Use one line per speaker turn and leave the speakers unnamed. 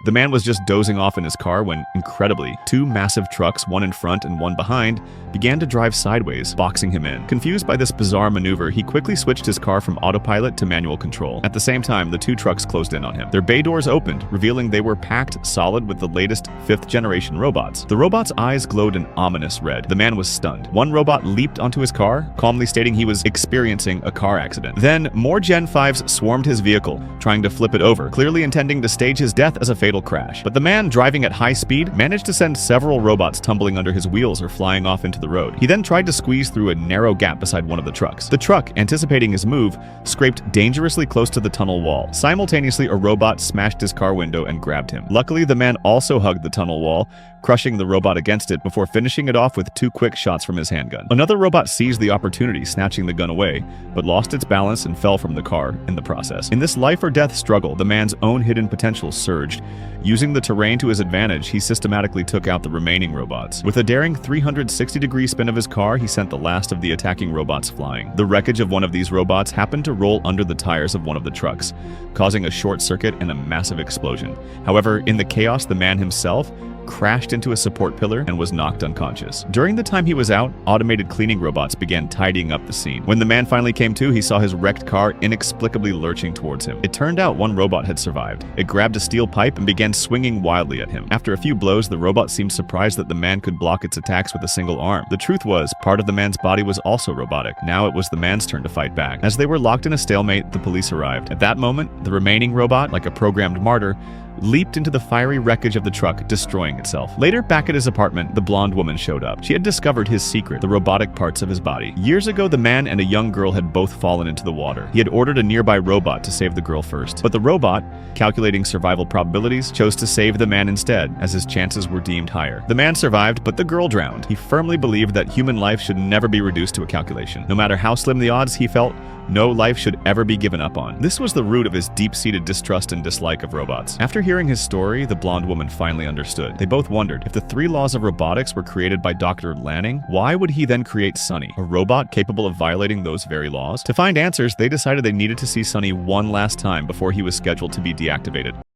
The man was just dozing off in his car when, incredibly, two massive trucks, one in front and one behind, began to drive sideways, boxing him in. Confused by this bizarre maneuver, he quickly switched his car from autopilot to manual control. At the same time, the two trucks closed in on him. Their bay doors opened, revealing they were packed solid with the latest 5th-generation robots. The robot's eyes glowed an ominous red. The man was stunned. One robot leaped onto his car, calmly stating he was experiencing a car accident. Then, more Gen 5s swarmed his vehicle, trying to flip it over, clearly intending to stage his death as a fatal crash. But the man, driving at high speed, managed to send several robots tumbling under his wheels or flying off into the road. He then tried to squeeze through a narrow gap beside one of the trucks. The truck, anticipating his move, scraped dangerously close to the tunnel wall. Simultaneously, a robot smashed his car window and grabbed him. Luckily, the man also hugged the tunnel wall, crushing the robot against it before finishing it off with 2 quick shots from his handgun. Another robot seized the opportunity, snatching the gun away, but lost its balance and fell from the car in the process. In this life-or-death struggle, the man's own hidden potential surged. Using the terrain to his advantage, he systematically took out the remaining robots. With a daring 360-degree spin of his car, he sent the last of the attacking robots flying. The wreckage of one of these robots happened to roll under the tires of one of the trucks, causing a short circuit and a massive explosion. However, in the chaos, the man himself crashed into a support pillar and was knocked unconscious. During the time he was out, automated cleaning robots began tidying up the scene. When the man finally came to, he saw his wrecked car inexplicably lurching towards him. It turned out one robot had survived. It grabbed a steel pipe and began swinging wildly at him. After a few blows, the robot seemed surprised that the man could block its attacks with a single arm. The truth was, part of the man's body was also robotic. Now it was the man's turn to fight back. As they were locked in a stalemate, the police arrived. At that moment, the remaining robot, like a programmed martyr, leaped into the fiery wreckage of the truck, destroying itself. Later, back at his apartment, the blonde woman showed up. She had discovered his secret, the robotic parts of his body. Years ago, the man and a young girl had both fallen into the water. He had ordered a nearby robot to save the girl first. But the robot, calculating survival probabilities, chose to save the man instead, as his chances were deemed higher. The man survived, but the girl drowned. He firmly believed that human life should never be reduced to a calculation. No matter how slim the odds, he felt no life should ever be given up on. This was the root of his deep-seated distrust and dislike of robots. After hearing his story, the blonde woman finally understood. They both wondered, if the 3 laws of robotics were created by Dr. Lanning, why would he then create Sunny, a robot capable of violating those very laws? To find answers, they decided they needed to see Sunny one last time before he was scheduled to be deactivated.